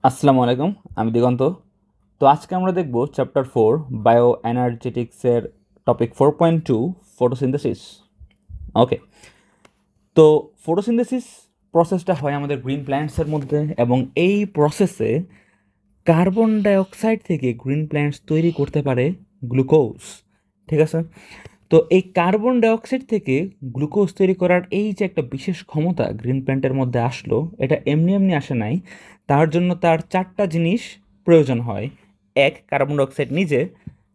আসসালামু আলাইকুম, আমি দিগন্ত। তো আজকে আমরা দেখব চ্যাপ্টার 4 বায়ো এনার্জেটিক্সের টপিক 4.2 ফটোসিনথেসিস। ওকে, তো ফটোসিনথেসিস প্রসেসটা হয় আমাদের গ্রিন প্ল্যান্টসের মধ্যে, এবং এই প্রসেসে কার্বন ডাইঅক্সাইড থেকে গ্রিন প্ল্যান্টস তৈরি করতে পারে গ্লুকোজ। ঠিক আছে, তো এই কার্বন ডাইঅক্সাইড থেকে গ্লুকোজ তৈরি করার এই যে একটা বিশেষ ক্ষমতা গ্রিন প্ল্যান্টের মধ্যে আসলো, এটা এমনি এমনি আসে নাই। তার জন্য তার চারটা জিনিস প্রয়োজন হয়। এক, কার্বন ডাইঅক্সাইড নিজে,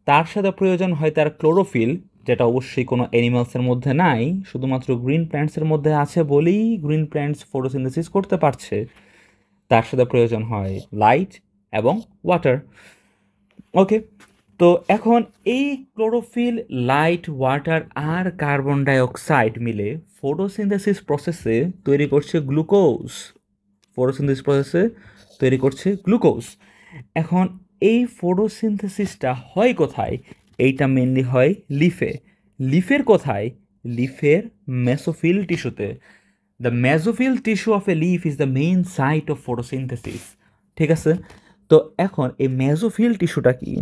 তার সাথে প্রয়োজন হয় তার ক্লোরোফিল, যেটা অবশ্যই কোনো অ্যানিমালসের মধ্যে নাই, শুধুমাত্র গ্রিন প্ল্যান্টসের মধ্যে আছে বলেই গ্রিন প্ল্যান্টস ফটোসিনথেসিস করতে পারছে। তার সাথে প্রয়োজন হয় লাইট এবং ওয়াটার। ওকে, তো এখন এই ক্লোরোফিল, লাইট, ওয়াটার আর কার্বন ডাইঅক্সাইড মিলে ফটোসিনথেসিস প্রসেসে তৈরি করছে গ্লুকোজ। ফটোসিনথেসিস প্রসেসে তৈরি করছে গ্লুকোজ। এখন এই ফটোসিনথেসিসটা হয় কোথায়? এইটা মেনলি হয় লিফে। লিফের কোথায়? লিফের মেসোফিল টিস্যুতে। The mesophyll tissue of a leaf is the main site of photosynthesis. ঠিক আছে, তো এখন এই মেসোফিল টিস্যুটা কি?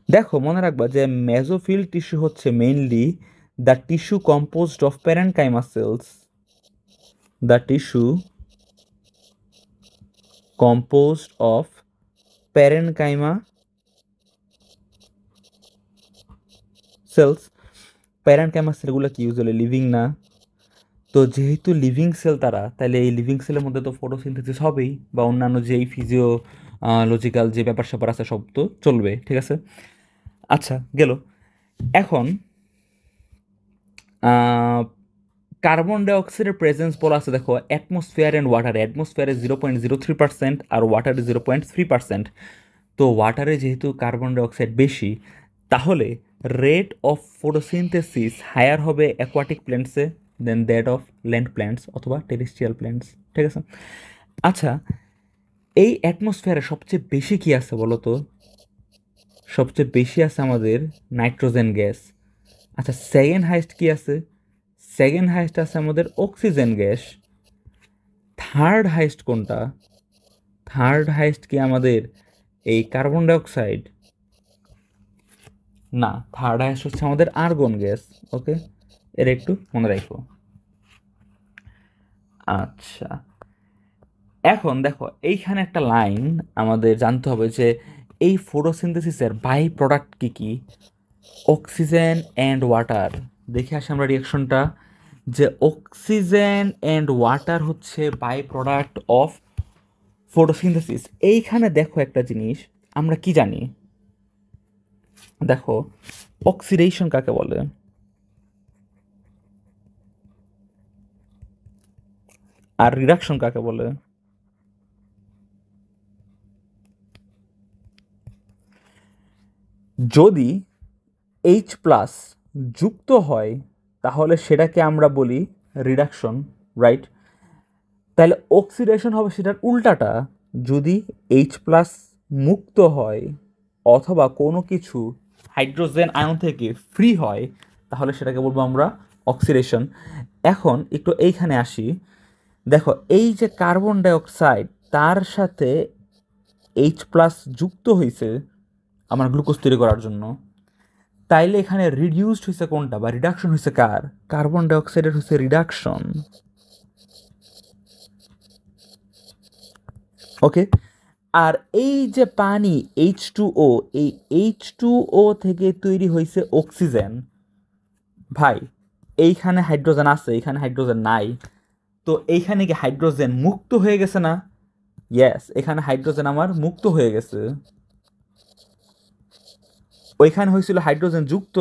দেখো, মনে রাখবা যে মেসোফিল টিস্যু হচ্ছে mainly the tissue composed of parenchyma cells. The tissue composed of parenchyma cells. Parenchyma সেলগুলো কি ইউজুয়ালি লিভিং না? তো যেহেতু লিভিং সেল তারা, তাহলে এই লিভিং সেলের মধ্যে তো ফটোসিনথেসিস হবেই, বা অন্যান্য যেই ফিজিওলজিক্যাল যে ব্যাপার স্যাপার আছে সব তো চলবে। ঠিক আছে, আচ্ছা গেল। এখন কার্বন ডাইঅক্সাইডের প্রেজেন্স বলা আছে, দেখো, অ্যাটমসফিয়ার অ্যান্ড ওয়াটারে। অ্যাটমসফিয়ারে 0.03% আর ওয়াটারে 0.3%। তো ওয়াটারে যেহেতু কার্বন ডাইঅক্সাইড বেশি, তাহলে রেট অফ ফটোসিনথেসিস হায়ার হবে অ্যাকোয়াটিক প্ল্যান্টসে then that of land plants অথবা টেরেস্ট্রিয়াল প্ল্যান্টস। ঠিক আছে, আচ্ছা, এই অ্যাটমসফিয়ারে সবচেয়ে বেশি কি আছে বলো তো? সবচেয়ে বেশি আছে আমাদের নাইট্রোজেন গ্যাস। আচ্ছা, সেকেন্ড হাইস্ট কি আছে? সেকেন্ড হাইস্ট আছে আমাদের অক্সিজেন গ্যাস। থার্ড হাইস্ট কোনটা? থার্ড হাইস্ট কি আমাদের এই কার্বন ডাইঅক্সাইড? না, থার্ড হাইস্ট হচ্ছে আমাদের আর্গন গ্যাস। ওকে, এর একটু মনে রাখো। আচ্ছা, এখন দেখো, এইখানে একটা লাইন আমাদের জানতে হবে যে এই ফটোসিনথেসিসের বাই প্রোডাক্ট কী কী? Oxygen and water. দেখে আসি আমরা রিয়াকশনটা, যে অক্সিজেন অ্যান্ড ওয়াটার হচ্ছে বাই প্রোডাক্ট অফ ফটোসিনথেসিস। এইখানে দেখো একটা জিনিস আমরা কি জানি, দেখো, অক্সিডেশন কাকে বলে? আর রিডাকশন কাকে বলে? যদি এইচ প্লাস যুক্ত হয় তাহলে সেটাকে আমরা বলি রিডাকশন, রাইট? তাহলে অক্সিডেশন হবে সেটার উল্টাটা। যদি এইচ প্লাস মুক্ত হয় অথবা কোনো কিছু হাইড্রোজেন আয়ন থেকে ফ্রি হয়, তাহলে সেটাকে বলবো আমরা অক্সিডেশন। এখন একটু এইখানে আসি, দেখো, এই যে কার্বন ডাইঅক্সাইড তার সাথে এইচ প্লাস যুক্ত হয়েছে আমার গ্লুকোজ তৈরি করার জন্য, তাইলে এখানে রিডিউসড হয়েছে কোনটা, বা রিডাকশন হয়েছে কার? কার্বন ডাইঅক্সাইডের হয়েছে রিডাকশন। ওকে, আর এই যে পানি H2O, এই H2O থেকে তৈরি হয়েছে অক্সিজেন। ভাই, এইখানে হাইড্রোজেন আছে, এইখানে হাইড্রোজেন নাই, তো এইখানে কি হাইড্রোজেন মুক্ত হয়ে গেছে না? ইয়েস, এখানে হাইড্রোজেন আমার মুক্ত হয়ে গেছে। ওইখানে হয়েছিল হাইড্রোজেন যুক্ত,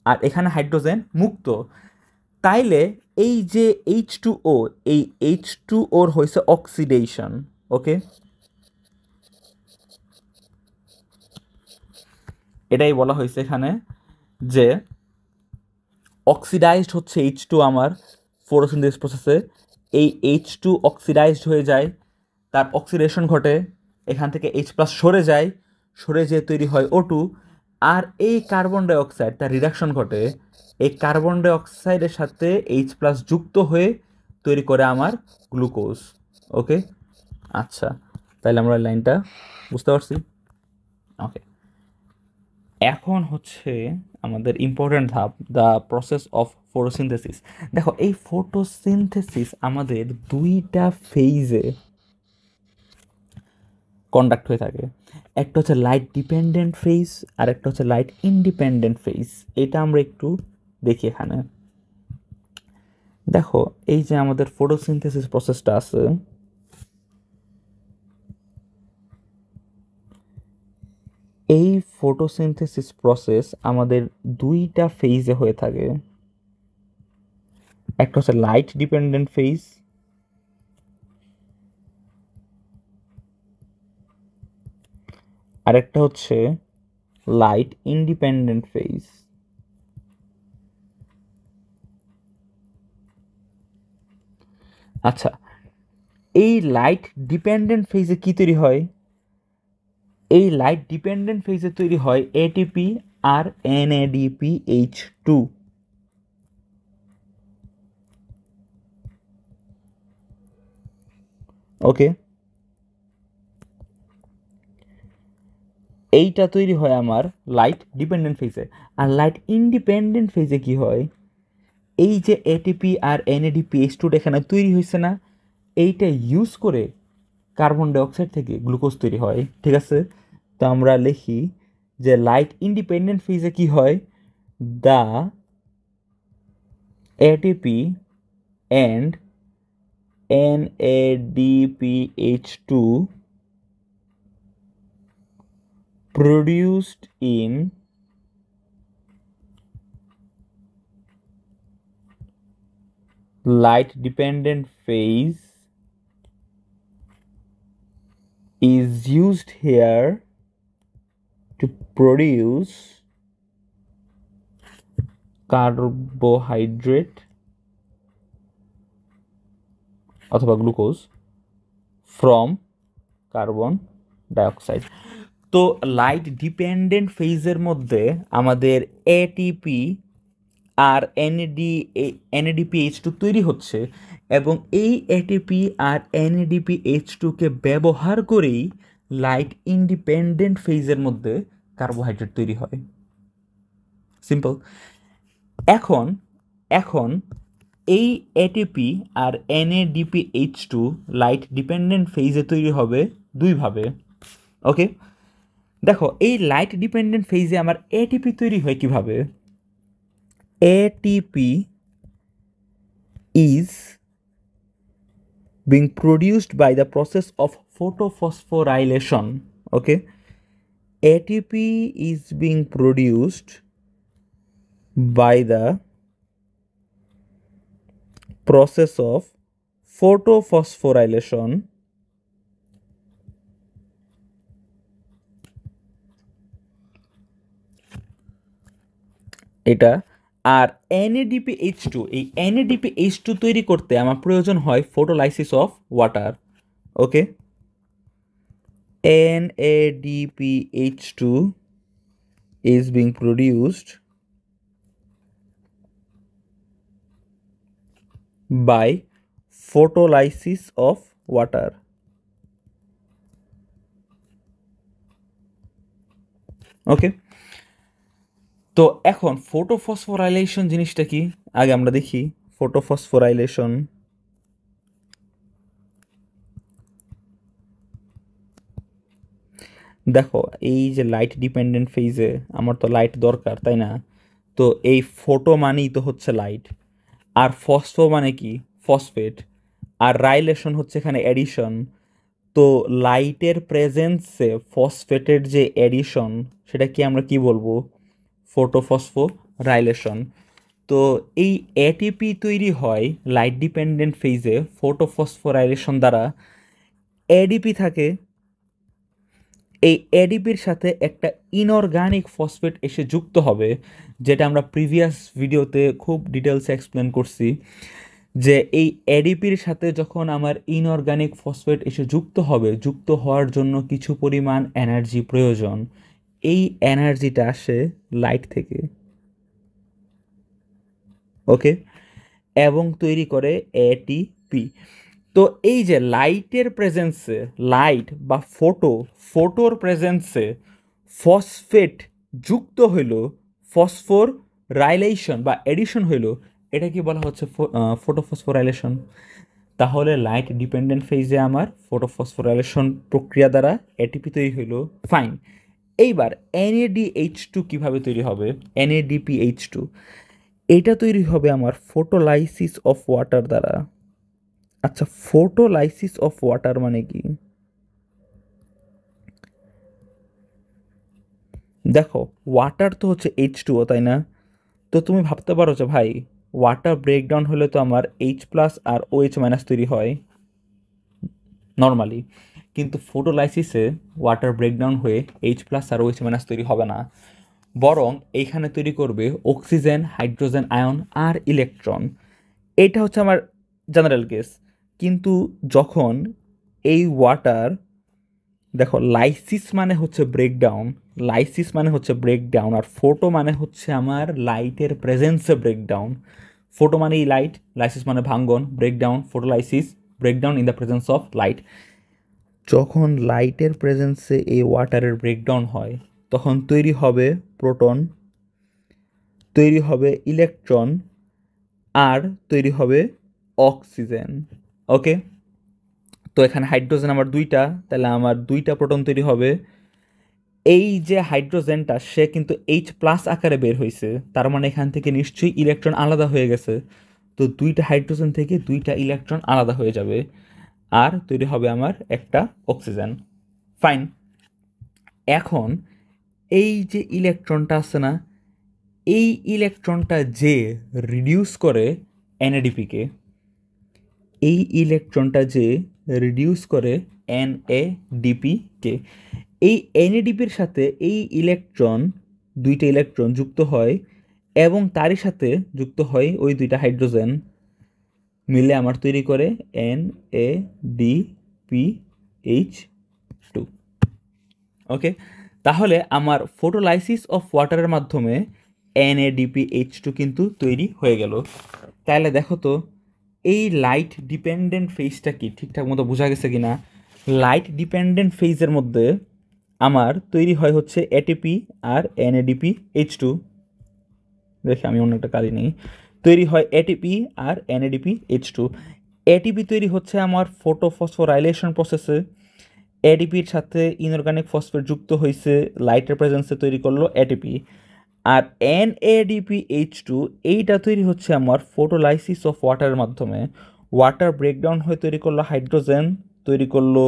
আর এখানে হাইড্রোজেন মুক্ত। তাইলে এই যে H2O, এই H2ওর হয়েছে অক্সিডেশন। ওকে, এটাই বলা হয়েছে এখানে যে অক্সিডাইজড হচ্ছে H2 আমার ফটোসিনথেসিস প্রসেসে। এই H2 অক্সিডাইজড হয়ে যায়, তার অক্সিডেশন ঘটে, এখান থেকে H প্লাস সরে যায়, সরে যেয়ে তৈরি হয় O2। আর এই কার্বন ডাইঅক্সাইড তার রিডাকশন ঘটে, এই কার্বন ডাইঅক্সাইডের সাথে H প্লাস যুক্ত হয়ে তৈরি করে আমার গ্লুকোজ। ওকে, আচ্ছা, তাহলে আমরা লাইনটা বুঝতে পারছি। ওকে, এখন হচ্ছে আমাদের ইম্পর্ট্যান্ট ধাপ, দ্য প্রসেস অফ ফটোসিনথেসিস। দেখো, এই ফটোসিনথেসিস আমাদের দুইটা ফেজে কন্ডাক্ট হয়ে থাকে। একটা হচ্ছে লাইট ডিপেন্ডেন্ট ফেজ আর একটা হচ্ছে লাইট ইন্ডিপেন্ডেন্ট ফেজ। এটা আমরা একটু দেখি এখানে। দেখো, এই যে আমাদের ফটোসিনথেসিস প্রসেসটা আছে, এই ফটোসিনথেসিস প্রসেস আমাদের দুইটা ফেজে হয়ে থাকে। একটা হচ্ছে লাইট ডিপেন্ডেন্ট ফেজ, আর একটা হচ্ছে লাইট ইন্ডিপেন্ডেন্ট ফেজ। আচ্ছা, এই লাইট ডিপেন্ডেন্ট ফেজে কি তৈরি হয়? এই লাইট ডিপেন্ডেন্ট ফেজে তৈরি হয় এটিপি আর NADPH2। ওকে, এইটা তৈরি হয় আমার লাইট ডিপেন্ডেন্ট ফেজে। আর লাইট ইন্ডিপেন্ডেন্ট ফেজে কি হয়? এই যে এটিপি আর NADPH2 এখানে তৈরি হয়েছে না, এইটা ইউজ করে কার্বন ডাইঅক্সাইড থেকে গ্লুকোজ তৈরি হয়। ঠিক আছে, তো আমরা লিখি যে লাইট ইন্ডিপেন্ডেন্ট ফেজে কি হয়? The ATP and NADPH2 produced in light dependent phase is used here to produce carbohydrate অথবা গ্লুকোজ ফ্রম কার্বন ডাইঅক্সাইড। তো লাইট ডিপেন্ডেন্ট ফেজের মধ্যে আমাদের এটিপি আর NADPH2 তৈরি হচ্ছে, এবং এই এটিপি আর NADPH2কে ব্যবহার করেই লাইট ইন্ডিপেন্ডেন্ট ফেজের মধ্যে কার্বোহাইড্রেট তৈরি হয়। সিম্পল। এখন এখন এই এটিপি আর NADPH2 লাইট ডিপেন্ডেন্ট ফেজে তৈরি হবে দুইভাবে। ওকে, দেখো, এই লাইট ডিপেন্ডেন্ট ফেজে আমার এটিপি তৈরি হয় কিভাবে? ATP is being produced by the process of photophosphorylation. Okay, ATP is being produced by the process of photophosphorylation এটা। আর NADPH2, এই NADPH2 তৈরি করতে আমার প্রয়োজন হয় photolysis of water. Okay, NADPH2 is being produced by photolysis of water. ওকে, তো এখন photophosphorylation জিনিসটা কি আগে আমরা দেখি। ফটোফসফোরাইলেশন, দেখো, এই যে লাইট ডিপেন্ডেন্ট ফেজে আমার তো লাইট দরকার, তাই না? তো এই ফটো মানেই তো হচ্ছে লাইট, আর ফসফো মানে কি? ফসফেট। আর রাইলেশন হচ্ছে এখানে এডিশন। তো লাইটের প্রেজেন্সে ফসফেটের যে এডিশন, সেটা কি আমরা কি বলবো? ফটোফসফোরাইলেশন। তো এই এটিপি তৈরি হয় লাইট ডিপেন্ডেন্ট ফেজে ফটোফসফোরাইলেশন দ্বারা। এডিপি থাকে, এই এডিপির সাথে একটা ইনঅর্গানিক ফসফেট এসে যুক্ত হবে, যেটা আমরা প্রিভিয়াস ভিডিওতে খুব ডিটেলসে এক্সপ্লেন করছি, যে এই এডিপির সাথে যখন আমার ইনঅর্গানিক ফসফেট এসে যুক্ত হবে, যুক্ত হওয়ার জন্য কিছু পরিমাণ এনার্জি প্রয়োজন। এই এনার্জিটা আসে লাইট থেকে। ওকে, এবং তৈরি করে এটিপি। তো এই যে লাইটের প্রেজেন্সে, লাইট বা ফটোর প্রেজেন্সে ফসফেট যুক্ত হইল, ফসফোর রাইলেশন বা এডিশন হইল, এটা কি বলা হচ্ছে ফটোফসফোরাইলেশন। তাহলে লাইট ডিপেন্ডেন্ট ফেজে আমার ফটোফসফোরাইলেশন প্রক্রিয়া দ্বারা এটিপি তৈরি হইল। ফাইন। এইবার NADH2 কীভাবে তৈরি হবে? NADPH2 এটা তৈরি হবে আমার ফটোলাইসিস অফ ওয়াটার দ্বারা। আচ্ছা, ফটোলাইসিস অফ ওয়াটার মানে কি? দেখো, ওয়াটার তো হচ্ছে H2O, তাই না? তো তুমি ভাবতে পারো যে ভাই, ওয়াটার ব্রেকডাউন হলে তো আমার H+ আর OH- তৈরি হয় নর্মালি, কিন্তু ফটোলাইসিসে ওয়াটার ব্রেকডাউন হয়ে H+ আর OH- তৈরি হবে না, বরং এইখানে তৈরি করবে অক্সিজেন, হাইড্রোজেন আয়ন আর ইলেকট্রন। এটা হচ্ছে আমার জেনারেল কেস। কিন্তু যখন এই ওয়াটার, দেখো লাইসিস মানে হচ্ছে ব্রেকডাউন, আর ফটো মানে হচ্ছে আমার লাইটের প্রেজেন্সে ব্রেকডাউন। ফটো মানেই লাইট, লাইসিস মানে ভাঙ্গন, breakdown, photolysis, breakdown in the presence of light. যখন লাইটের প্রেজেন্সে এই ওয়াটারের ব্রেকডাউন হয়, তখন তৈরি হবে প্রোটন, তৈরি হবে ইলেকট্রন, আর তৈরি হবে অক্সিজেন। ওকে, তো এখানে হাইড্রোজেন আমার 2টা, তাহলে আমার 2টা প্রোটন তৈরি হবে। এই যে হাইড্রোজেনটা, সে কিন্তু H+ আকারে বের হয়েছে, তার মানে এখান থেকে নিশ্চয়ই ইলেকট্রন আলাদা হয়ে গেছে। তো 2টা হাইড্রোজেন থেকে 2টা ইলেকট্রন আলাদা হয়ে যাবে, আর তৈরি হবে আমার একটা অক্সিজেন। ফাইন। এখন এই যে ইলেকট্রনটা আছে না, এই ইলেকট্রনটা যে রিডিউস করে NADP-কে, এই ইলেকট্রনটা যে রিডিউস করে NADP-কে, এই NADP-র সাথে এই ইলেকট্রন, 2টা ইলেকট্রন যুক্ত হয়, এবং তারই সাথে যুক্ত হয় ওই 2টা হাইড্রোজেন, মিলে আমার তৈরি করে NADPH2। ওকে, তাহলে আমার ফটোলাইসিস অফ ওয়াটারের মাধ্যমে NADPH2 কিন্তু তৈরি হয়ে গেল। তাহলে দেখো তো, এই লাইট ডিপেন্ডেন্ট ফেজটা কি ঠিকঠাক মতো বোঝা গেছে কি না? লাইট ডিপেন্ডেন্ট ফেজের মধ্যে আমার তৈরি হয় হচ্ছে ATP আর NADPH2। দেখে আমি অন্য একটা কালি নেই, তৈরি হয় ATP আর NADPH2। ATP তৈরি হচ্ছে আমার ফটোফসফোরাইলেশন প্রসেসে, ADPর সাথে ইনঅর্গানিক ফসফেট যুক্ত হয়েছে, লাইটের প্রেজেন্সে তৈরি করলো ATP। আর NADPH2 এইটা তৈরি হচ্ছে আমার ফটোলাইসিস অফ ওয়াটারের মাধ্যমে। ওয়াটার ব্রেকডাউন হয়ে তৈরি করলো হাইড্রোজেন, তৈরি করলো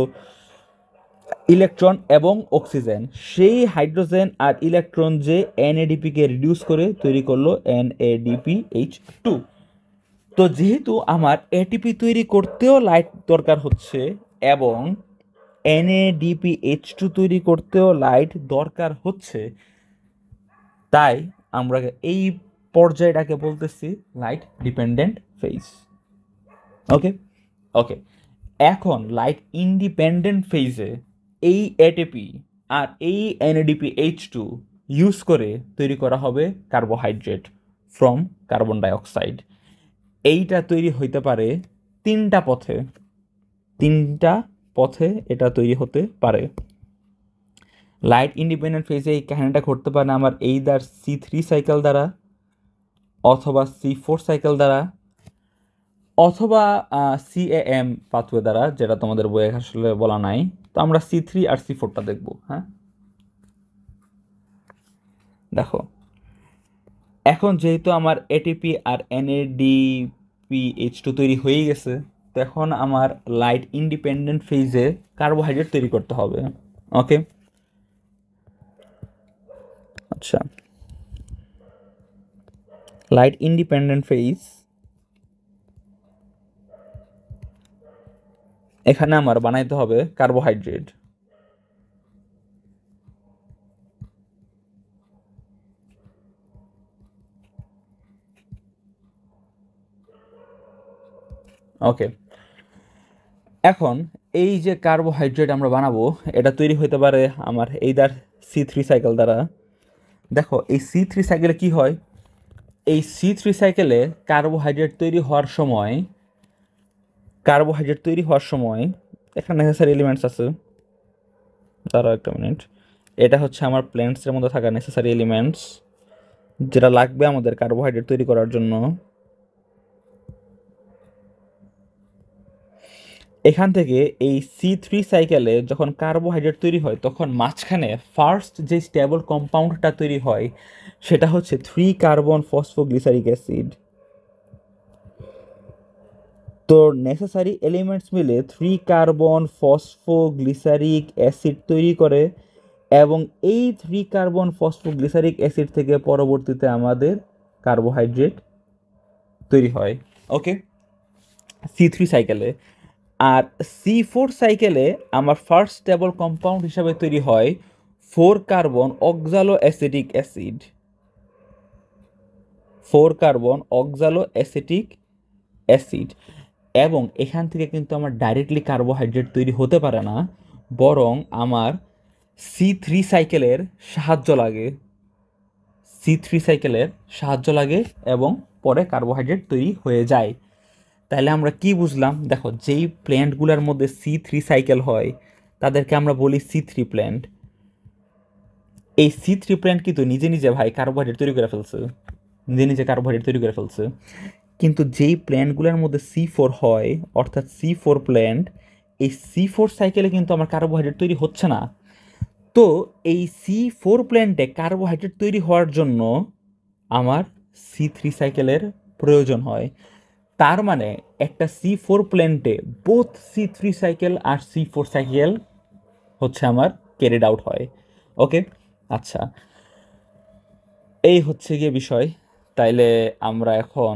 ইলেকট্রন এবং অক্সিজেন। সেই হাইড্রোজেন আর ইলেকট্রন যে NADP-কে রিডিউস করে তৈরি করলো NADPH2। তো যেহেতু আমার ATP তৈরি করতেও লাইট দরকার হচ্ছে, এবং NADPH2 তৈরি করতেও লাইট দরকার হচ্ছে, তাই আমরা এই পর্যায়টাকে বলতেছি লাইট ডিপেন্ডেন্ট ফেজ। ওকে ওকে, এখন লাইট ইন্ডিপেন্ডেন্ট ফেজে এই ATP আর এই NADPH2 ইউজ করে তৈরি করা হবে কার্বোহাইড্রেট ফ্রম কার্বন ডাইঅক্সাইড। এইটা তৈরি হইতে পারে তিনটা পথে এটা তৈরি হতে পারে। লাইট ইন্ডিপেন্ডেন্ট ফেজে এই কাহিনীটা ঘটতে পারে আমার এইদার C3 সাইকেল দ্বারা, অথবা C4 সাইকেল দ্বারা, অথবা CAM পাথওয়ে দ্বারা, যেটা তোমাদের বইয়ে আসলে বলা নাই। তো আমরা C3 আর C4টা দেখব। হ্যাঁ, দেখো, এখন যেহেতু আমার ATP আর NADPH2 তৈরি হয়ে গেছে, তো এখন আমার লাইট ইন্ডিপেন্ডেন্ট ফেজে কার্বোহাইড্রেট তৈরি করতে হবে। ওকে, আচ্ছা, লাইট ইন্ডিপেন্ডেন্ট ফেজ, এখানে আমার বানাইতে হবে কার্বোহাইড্রেট। ওকে, এখন এই যে কার্বোহাইড্রেট আমরা বানাবো, এটা তৈরি হতে পারে আমার এইদার C3 সাইকেল দ্বারা। দেখো, এই C3 সাইকেলে কি হয়, এই C3 সাইকেলে কার্বোহাইড্রেট তৈরি হওয়ার সময় কার্বোহাইড্রেট তৈরি হওয়ার সময় এখানে নেসেসারি এলিমেন্টস আছে, দাঁড়াও একটা মিনিট, এটা হচ্ছে আমার প্ল্যান্টসের মধ্যে থাকা নেসেসারি এলিমেন্টস যেটা লাগবে আমাদের কার্বোহাইড্রেট তৈরি করার জন্য। এখান থেকে এই C3 সাইকেলে যখন কার্বোহাইড্রেট তৈরি হয় তখন মাঝখানে ফার্স্ট যে স্টেবল কম্পাউন্ডটা তৈরি হয় সেটা হচ্ছে 3 কার্বন ফসফোগ্লিসারিক অ্যাসিড। তো নেসেসারি এলিমেন্টস মিলে 3 কার্বন ফসফোগ্লিসারিক অ্যাসিড তৈরি করে এবং এই 3 কার্বন ফসফোগ্লিসারিক অ্যাসিড থেকে পরবর্তীতে আমাদের কার্বোহাইড্রেট তৈরি হয়। ওকে, C3 সাইকেলে। আর C4 সাইকেলে আমার ফার্স্ট স্টেবল কম্পাউন্ড হিসাবে তৈরি হয় 4 carbon অক্সালো acetic acid, 4 carbon অক্সালো acetic acid. এবং এখান থেকে কিন্তু আমার ডাইরেক্টলি কার্বোহাইড্রেট তৈরি হতে পারে না, বরং আমার C3 সাইকেলের সাহায্য লাগে, C3 সাইকেলের সাহায্য লাগে এবং পরে কার্বোহাইড্রেট তৈরি হয়ে যায়। তাহলে আমরা কি বুঝলাম? দেখো, যেই প্ল্যান্টগুলোর মধ্যে C3 সাইকেল হয় তাদেরকে আমরা বলি C3 প্ল্যান্ট। এই C3 প্ল্যান্ট কিন্তু নিজে নিজে ভাই কার্বোহাইড্রেট তৈরি করে ফেলছে, নিজে নিজে কার্বোহাইড্রেট তৈরি করে ফেলছে। কিন্তু যেই প্ল্যান্টগুলোর মধ্যে C4 হয়, অর্থাৎ C4 প্ল্যান্ট, এই C4 সাইকেলে কিন্তু আমার কার্বোহাইড্রেট তৈরি হচ্ছে না। তো এই C4 প্ল্যান্টে কার্বোহাইড্রেট তৈরি হওয়ার জন্য আমার C3 সাইকেলের প্রয়োজন হয়। তার মানে একটা C4 প্ল্যান্টে বোথ C3 সাইকেল আর C4 সাইকেল হচ্ছে আমার ক্যারিড আউট হয়। ওকে, আচ্ছা, এই হচ্ছে গিয়ে বিষয়। তাইলে আমরা এখন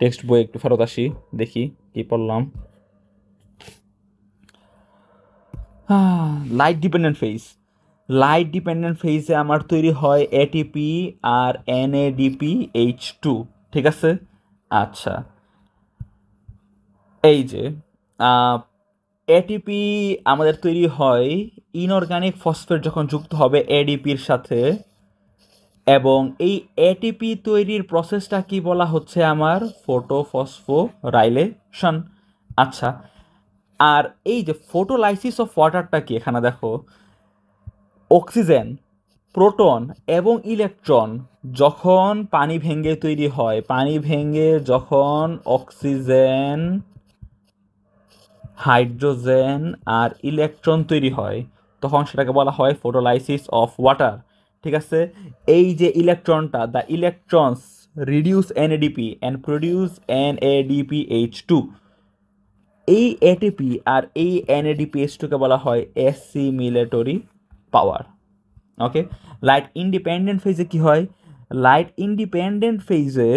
টেক্সট বই একটু ফেরত আসি, দেখি কি পড়লাম। Light dependent phase, light dependent ফেজে আমার তৈরি হয় এটিপি আর NADPH2, ঠিক আছে? আচ্ছা, এই যে এটিপি আমাদের তৈরি হয় ইনঅর্গানিক ফসফেট যখন যুক্ত হবে এডিপির সাথে, এবং এই এটিপি তৈরির প্রসেসটা কি বলা হচ্ছে আমার ফটোফসফোরাইলেশন। আচ্ছা, আর এই যে ফটোলাইসিস অফ ওয়াটারটা কি, এখানে দেখো অক্সিজেন, প্রোটন এবং ইলেকট্রন যখন পানি ভেঙে তৈরি হয়, পানি ভেঙে যখন অক্সিজেন, হাইড্রোজেন আর ইলেকট্রন তৈরি হয় তখন সেটাকে বলা হয় ফটোলাইসিস অফ ওয়াটার, ঠিক আছে? এই যে ইলেকট্রনটা, the electrons reduce NADP and produce NADPH2, এই এটিপি আর এই NADPH2কে বলা হয় অ্যাসিমিলেটরি পাওয়ার। ওকে, লাইট ইন্ডিপেন্ডেন্ট ফেজে কি হয়? লাইট ইন্ডিপেন্ডেন্ট ফেজে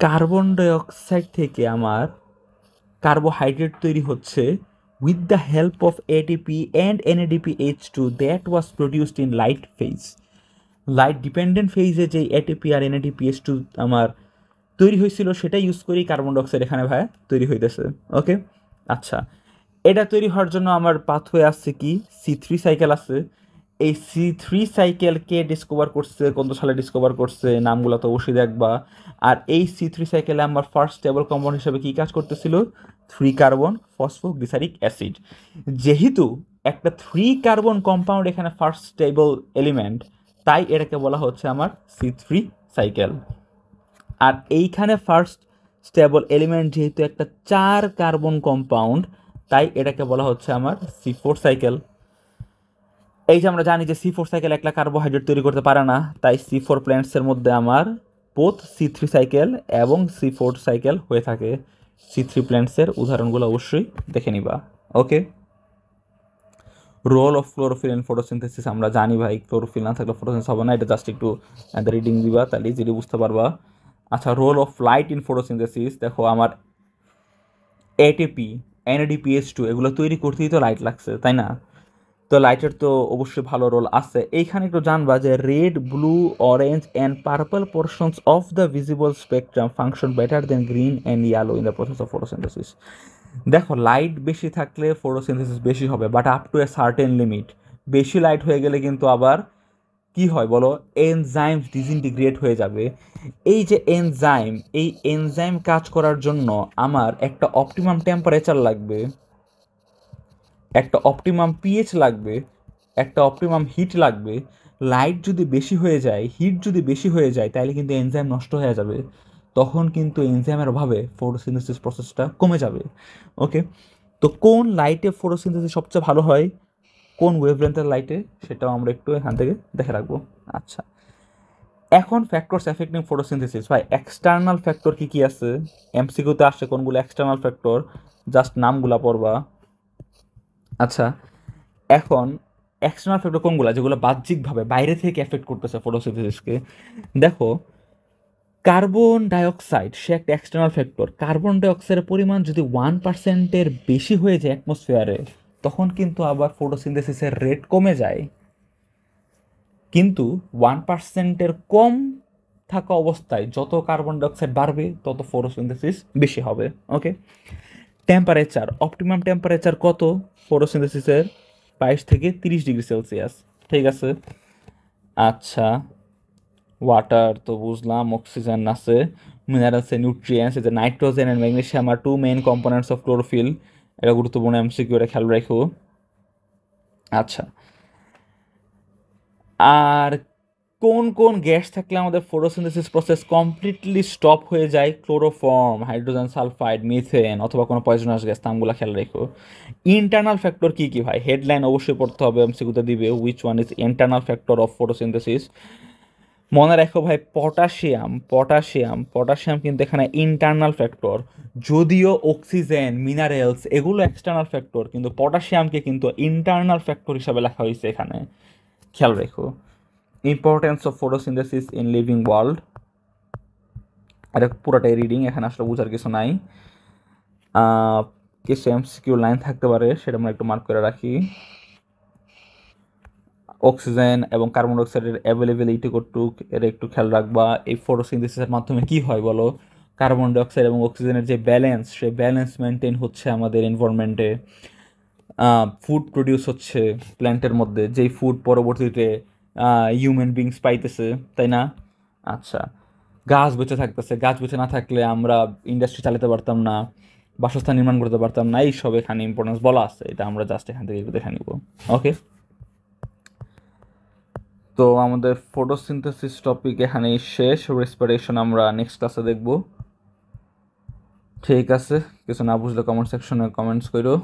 কার্বন ডাইঅক্সাইড থেকে আমার কার্বোহাইড্রেট তৈরি হচ্ছে with the help of ATP and NADPH2 that was produced in light phase. Light dependent ফেজে যে এটিপি আর NADPH2 আমার তৈরি হয়েছিল সেটা ইউজ করেই কার্বন ডাইঅক্সাইড এখানে ভাই তৈরি হইতেছে। ওকে, আচ্ছা, এটা তৈরি হওয়ার জন্য আমার পাথওয়ে আসছে কি C3 সাইকেল আছে। এই C3 সাইকেল কে ডিসকভার করছে, কত সালে ডিসকভার করছে, নামগুলো তো অবশ্যই দেখবা। আর এই C3 সাইকেলে আমার ফার্স্ট স্টেবল কম্পাউন্ড হিসেবে কি কাজ করতেছিল? 3 কার্বন ফসফোগ্লিসারিক অ্যাসিড। যেহেতু একটা 3 কার্বন কম্পাউন্ড এখানে ফার্স্ট স্টেবল এলিমেন্ট, তাই এটাকে বলা হচ্ছে আমার C3 সাইকেল। আর এইখানে ফার্স্ট স্টেবল এলিমেন্ট যেহেতু একটা 4 কার্বন কম্পাউন্ড, তাই এটাকে বলা হচ্ছে আমার C4 সাইকেল। এই যে আমরা জানি যে C4 সাইকেল একলা কার্বোহাইড্রেট তৈরি করতে পারে না, তাই C4 প্ল্যান্টসের মধ্যে আমার বোথ C3 সাইকেল এবং C4 সাইকেল হয়ে থাকে। C3 প্ল্যান্টসের উদাহরণগুলো অবশ্যই দেখে নিবা। Okay, role of chlorophyll in photosynthesis আমরা জানি ভাই, ক্লোরোফিল না থাকলে ফটোসিনথেসিস হবে না, এটা জাস্ট একটু রিডিং দিবা তাহলে ইজিলি বুঝতে পারবা। আচ্ছা, role of light in photosynthesis, দেখো আমার এটিপি NADPH2 এগুলো তৈরি করতেই তো লাইট লাগছে, তাই না? তো লাইটের তো অবশ্যই ভালো রোল আছে। এইখানে একটু জানবা যে red, blue, orange and purple portions of the visible spectrum function better then green and yellow in the process of photosynthesis. দেখো, লাইট বেশি থাকলে ফটোসিনথেসিস বেশি হবে, but up to a certain limit. বেশি লাইট হয়ে গেলে কিন্তু আবার কি হয় বলো, এনজাইম ডিসইন্টিগ্রেট হয়ে যাবে। এই যে এনজাইম, এই এনজাইম কাজ করার জন্য আমার একটা অপটিমাম টেম্পারেচার লাগবে, একটা অপটিমাম পিএইচ লাগবে, একটা অপটিমাম হিট লাগবে। লাইট যদি বেশি হয়ে যায়, হিট যদি বেশি হয়ে যায়, তাহলে কিন্তু এনজাইম নষ্ট হয়ে যাবে। তখন কিন্তু এনজাইমের অভাবে ফটোসিনথেসিস প্রসেসটা কমে যাবে। ওকে, তো কোন লাইটে ফটোসিনথেসিস সবচেয়ে ভালো হয়, কোন ওয়েভলেন্থের লাইটে, সেটাও আমরা একটু এখান থেকে দেখে রাখবো। আচ্ছা, এখন ফ্যাক্টরস এফেক্টিং ফটোসিনথেসিস ভাই, এক্সটার্নাল ফ্যাক্টর কি কি আছে, এমসিকিউতে আসছে কোনগুলো এক্সটার্নাল ফ্যাক্টর, জাস্ট নামগুলা পড়বা। আচ্ছা, এখন এক্সটার্নাল ফ্যাক্টর কোনগুলো, যেগুলো বাহ্যিকভাবে বাইরে থেকে এফেক্ট করতেছে ফটোসিনথেসিসকে। দেখো, কার্বন ডাইঅক্সাইড সে একটা এক্সটার্নাল ফ্যাক্টর। কার্বন ডাইঅক্সাইডের পরিমাণ যদি 1%-এর বেশি হয়ে যায় অ্যাটমসফিয়ারে, তখন কিন্তু আবার ফটোসিনথেসিসের রেট কমে যায়। কিন্তু 1%-এর কম থাকা অবস্থায় যত কার্বন ডাইঅক্সাইড বাড়বে, তত ফটোসিনথেসিস বেশি হবে। ওকে, টেম্পারেচার, অপটিমাম টেম্পারেচার কত ফটোসিনথেসিসের, 22 থেকে 30 ডিগ্রি সেলসিয়াস। ঠিক আছে। আচ্ছা, ওয়াটার তো বুঝলাম, অক্সিজেন আছে, মিনারেলস এ নিউট্রিয়েন্টস, এই যে nitrogen and magnesium are two main components of chlorophyll. এটা গুরুত্বপূর্ণ এমসিকিউ, এটা খেয়াল রাখো। আচ্ছা, আর কোন কোন গ্যাস থাকলে আমাদের ফটোসিনথেসিস প্রসেস কমপ্লিটলি স্টপ হয়ে যায়, ক্লোরোফর্ম, হাইড্রোজেন সালফাইড, মিথেন অথবা কোনো পয়জনাস গ্যাস, নামগুলো খেয়াল রেখো। ইন্টারনাল ফ্যাক্টর কি কি ভাই, হেডলাইন অবশ্যই পড়তে হবে, এমসিকিউতে দিবে, which one is internal factor of photosynthesis. মনে রাখো ভাই, পটাশিয়াম, পটাশিয়াম, পটাশিয়াম কিন্তু এখানে ইন্টারনাল ফ্যাক্টর। যদিও অক্সিজেন, মিনারেলস এগুলো এক্সটার্নাল ফ্যাক্টর, কিন্তু পটাশিয়ামকে কিন্তু ইন্টারনাল ফ্যাক্টর হিসাবে লেখা হয়েছে এখানে, খেয়াল রেখো। Importance of photosynthesis in living world, এটা পুরোটাই রিডিং, এখানে আসলে বোঝার কিছু নাই। কিছু এমসিকিউ লাইন থাকতে পারে, সেটা আমরা একটু মার্ক করে রাখি। অক্সিজেন এবং কার্বন ডাইঅক্সাইডের অ্যাভেলেবিলিটি কতটুক, এটা একটু খেয়াল রাখবা। এই ফটোসিনথেসিসের মাধ্যমে কি হয় বলো, কার্বন ডাইঅক্সাইড এবং অক্সিজেনের যে ব্যালেন্স, সেই ব্যালেন্স মেনটেন হচ্ছে আমাদের এনভায়রনমেন্টে। ফুড প্রডিউস হচ্ছে প্ল্যান্টের মধ্যে, যেই ফুড পরবর্তীতে হিউম্যান বিংস পাইতেছে, তাই না? আচ্ছা, গাছ বেঁচে থাকতেছে, গাছ বেঁচে না থাকলে আমরা ইন্ডাস্ট্রি চালাতে পারতাম না, বাসস্থান নির্মাণ করতে পারতাম না, এইসব এখানে ইম্পর্টেন্স বলা আছে, এটা আমরা জাস্ট এখান থেকে একটু দেখে নিব। ওকে, তো আমাদের ফটোসিনথেসিস টপিক এখানেই শেষ। রেসপিরেশন আমরা নেক্সট ক্লাসে দেখব। ঠিক আছে, কিছু না বুঝলে কমেন্ট সেকশনে কমেন্টস করো।